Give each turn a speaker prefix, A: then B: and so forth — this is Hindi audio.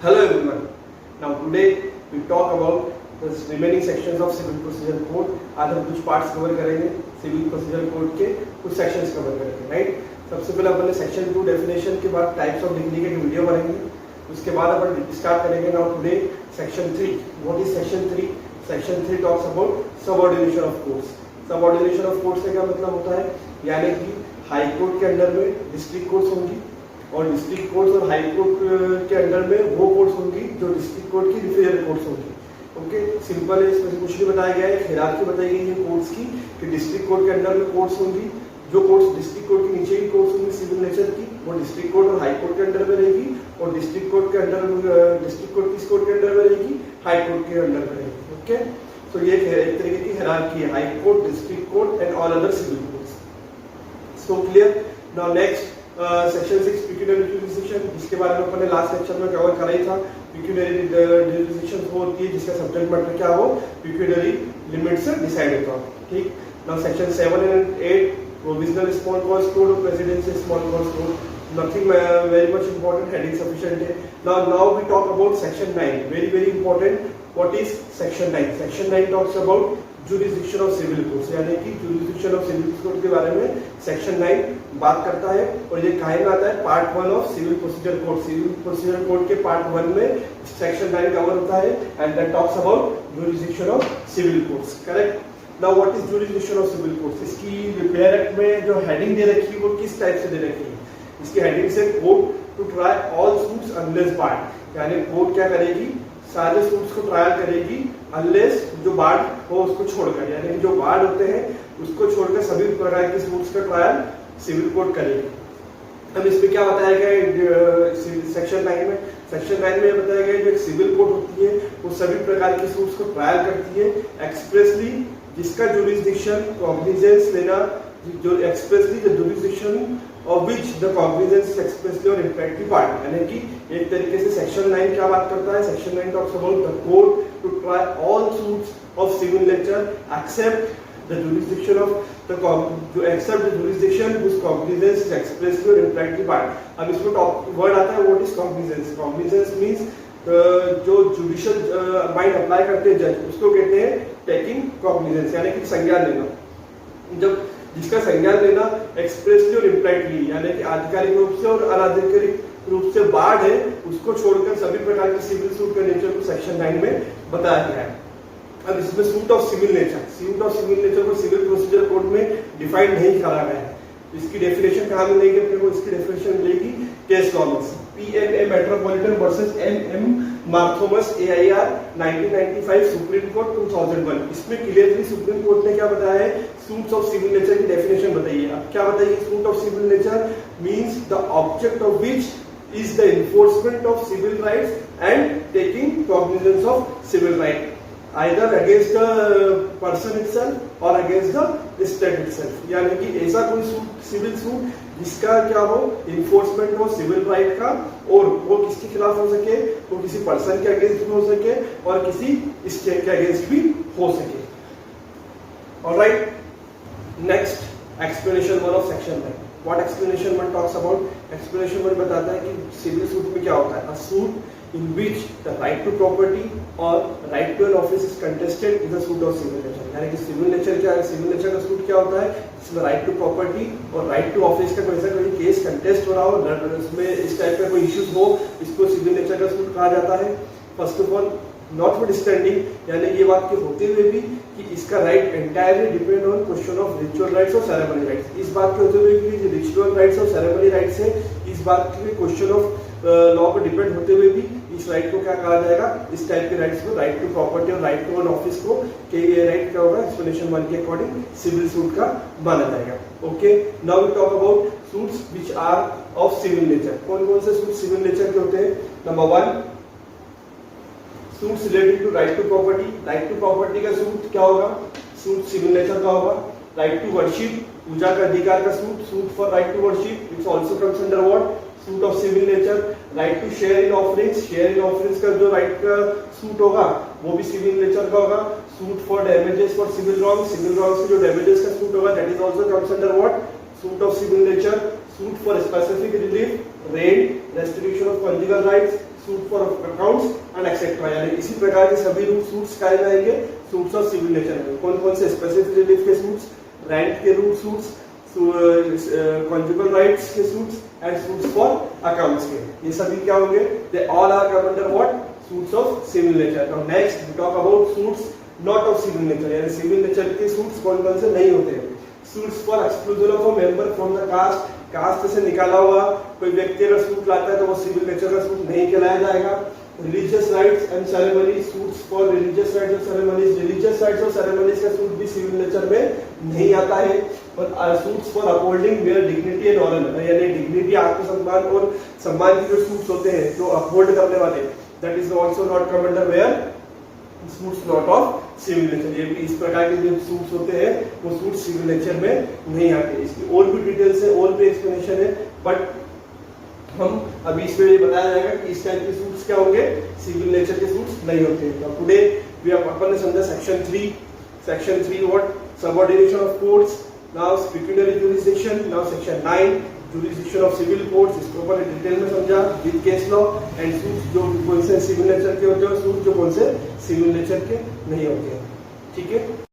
A: Hello everyone. Now today we talk about the remaining sections of Civil Procedure Code. आज हम कुछ पार्ट्स कवर करेंगे सिविल प्रोसीजर कोड के, कुछ सेक्शंस कवर करेंगे, राइट। सबसे पहले अपन सेक्शन 2 डेफिनेशन के बाद टाइप्स ऑफ डिग्री के वीडियो बनाएंगे, उसके बाद अपन स्टार्ट करेंगे now today section 3. What is section 3? Section 3 talks about subordination of courts. Subordination of courts का क्या मतलब होता है, यानी कि हाई कोर्ट के अंडर में डिस्ट्रिक्ट कोर्ट्स होंगी और डिस्ट्रिक्ट कोर्ट्स और हाई कोर्ट के अंडर में वो कोर्ट्स होंगी जो डिस्ट्रिक्ट कोर्ट की इंफीरियर कोर्ट्स होंगी. ओके, सिंपल है, इसमें कुछ नहीं बताया गया है, हायरार्की बताई गई है कोर्ट्स की कि डिस्ट्रिक्ट कोर्ट के अंडर में कोर्ट्स होंगी, जो कोर्ट्स डिस्ट्रिक्ट कोर्ट के नीचे की कोर्ट्स होंगी सिविल नेचर की, वो डिस्ट्रिक्ट कोर्ट और हाई कोर्ट के अंडर में रहेगी, और डिस्ट्रिक्ट कोर्ट के अंडर डिस्ट्रिक्ट कोर्ट किस कोर्ट के अंडर में रहेगी, हाई कोर्ट के अंडर में रहेगी. ओके, तो ये एक तरीके की हायरार्की है, high court, district court and all other civil courts. So clear. Now next section 6 pecuniary jurisdiction, जिसके बारे में अपने लास्ट लेक्चर में कवर करा ही था. पिक्यूनियरी जुरिसडिक्शन वो होती है जिसका सब्जेक्ट मैटर क्या हो, पिक्यूनियरी लिमिट से डिसाइड होता है. ठीक. Now section 7 and 8 provincial small cause code और presidential small cause code. Nothing very much important, heading sufficient है. Now we talk about section 9, very important. What is section 9? Section 9 talks about jurisdiction of civil courts, यानी कि जुरिसडिक्शन ऑफ सिविल कोर्ट के बारे में सेक्शन 9 बात करता है. और ये कहाँ में आता है, part 1 of civil procedure code. Civil procedure code के पार्ट 1 में सेक्शन 9 कवर होता है and that talks about jurisdiction of civil courts. Correct. Now what is jurisdiction of civil courts? इसकी रिपेयर एक्ट में जो हेडिंग दे रखी है वो किस टाइप से दे रखी है? इसकी हेडिंग से court to try all suits unless barred, यानी कोर्ट क्या करेगी, सारे सूट्स को ट्रायल करेगी अनलेस जो बार्ड हो उसको छोड़कर, यानी जो बार्ड होते हैं उसको छोड़कर सभी प्रकार के सूट्स का ट्रायल सिविल कोर्ट करेगी. अब इसमें क्या बताया गया सेक्शन 9 में? सेक्शन 9 में बताया गया जो एक सिविल कोर्ट होती है वो सभी प्रकार के सूट्स को ट्रायल करती है एक्सप्रेसली, जिसका जुरिसडिक्शन कॉग्निजेंस लेना, जो expressly the jurisdiction of which the cognizance is expressly or impliedly part. यानी कि एक तरीके से सेक्शन 9 क्या बात करता है, section 9 talks about the court to try all suits of civil nature except the jurisdiction of the except the jurisdiction whose cognizance is expressly or impliedly part. अब इसमें वर्ड आता है what is cognizance. Cognizance means जो जुडिशियल माइंड अप्लाई करते हैं जज, उसको कहते हैं टेकिंग कॉग्निजेंस, यानी कि संज्ञान लेना. जब जिसका संज्ञान लेना एक्सप्रेसली और इम्प्लाइडली, यानी कि आधिकारिक रूप से और अनाधिकारिक रूप से बार्ड है, उसको छोड़कर सभी प्रकार के सिविल सूट का नेचर को सेक्शन 9 में बताया गया है. अब इसमें suit of civil nature, suit of civil nature को सिविल प्रोसीजर कोड में डिफाइन नहीं करा गया है. इसकी डेफिनेशन कहाँ मिलेगी अपने को? इसकी डेफिनेशन मिलेगी केस लॉ में, PMA metropolitan versus MM Marthomas AIR 1995 supreme court 2001. इसमें क्लियरली सुप्रीम कोर्ट ने क्या बताया है, सूट्स ऑफ सिविल नेचर की डेफिनेशन बताइए. अब क्या बताइए, suit of civil nature means the object of which is the enforcement of civil rights and taking cognizance of civil right either against the person itself or against the state itself. यानी कि ऐसा कोई सूट, सिविल सूट जिसका क्या हो, इन्फोर्समेंट हो सिविल राइट का, और वो किसके खिलाफ हो सके, वो किसी पर्सन के अगेंस्ट भी हो सके और किसी स्टेट के अगेंस्ट भी हो सके. Alright, next explanation 1 of section 9. What explanation 1 talks about? Explanation 1 बताता है कि सिविल सूट में क्या होता है. अ suit in which the right to property or right to an office is contested is a suit of civil nature. यानी कि सिविल नेचर क्या है, सिविल नेचर का सूट क्या होता है, जिसमें राइट टू प्रॉपर्टी और राइट टू ऑफिस का कोई केस कंटेस्ट हो रहा हो, उसमें इस टाइप का कोई इश्यूज हो, इसको सिविल नेचर का सूट कहा जाता है. फर्स्ट ऑफ ऑल नॉटविथस्टैंडिंग, यानी ये बात के होते हुए भी कि इसका right entirely depend on question of ritual rights और सेरेमनी राइट्स. इस बात के होते हुए कि रिचुअल राइट्स और सेरेमनी राइट्स है, इस बात के क्वेश्चन ऑफ लॉ पर डिपेंड होते हुए भी इस राइट को क्या कहा जाएगा, इस टाइप के राइट्स को, राइट टू प्रॉपर्टी और राइट टू एन ऑफिस को, ये राइट क्या होगा, एक्सप्लेनेशन 1 के अकॉर्डिंग सिविल सूट का माना जाएगा. Okay, now we talk about suits which are of civil nature. कौन कौन से सूट सिविल नेचर के होते हैं? Number 1, suits related to right to property. Right to property का सूट क्या होगा, सूट सिविल नेचर का होगा. राइट टू वर्शिप, पूजा का अधिकार का suit, suit for right to worship, it's also comes under what, suit of civil nature. Right to share in offerings, share in offerings का जो राइट का सूट होगा वो भी सिविल नेचर का होगा. Suit for damages for civil wrong, civil wrongs के जो डैमेजेस का सूट होगा that is also comes under what, suit of civil nature. Suit for specific relief rent, restriction of conjugal rights, suit for accounts and etcetera. यानी इसी प्रकार के सभी रूट सूट्स काय में आएंगे, सूट्स ऑफ सिविल नेचर में। कौन कौन से स्पेसिफिक रिलीफ के सूट्स, रेंट के रूट सूट्स, कंजुगल राइट्स के suits and suits for accounts के, ये सभी क्या होंगे, they all are come under what, suits of civil nature. Now next we talk about suits not of civil nature, यानी सिविल नेचर के सूट्स कौन कौन से नहीं होते हैं। Suits for exclusion of a member from the caste, caste से निकाला हुआ कोई व्यक्ति अगर सूट लाता है तो वो सिविल नेचर का सूट नहीं कहलाया जाएगा। Religious rights and ceremonies, suits for religious rights और सेरेमनीज, रिलीजियस राइट्स और सेरेमनीज का सूट भी सिविल नेचर में नहीं आता है। और suits for upholding where dignity and honour, यानी डिग्निटी, आत्मसम्मान और सम्मान के जो सूट्स होते हैं जो अपहोल्ड करने वाले, that is also not come under where suits not of civil nature. ये भी इस प्रकार के जो सूट्स होते हैं वो सूट सिविल नेचर में नहीं आते। इसकी और भी डिटेल्स है, और भी एक्सप्लेनेशन है, बट हम अभी इसमें ये बताया जाएगा कि इस टाइप के सूट्स क्या होंगे, सिविल नेचर के सूट्स नहीं होते हैं। तो टुडे वी अपन ने समझा section 3 what, subordination of courts, now peculiar jurisdiction, now section 9 jurisdiction of civil courts, इसको अपन ने डिटेल में समझा with case law and suits जो कौन से सिविल नेचर के होते हैं, सूट जो कौन से सिविल नेचर के नहीं होते हैं। ठीक है।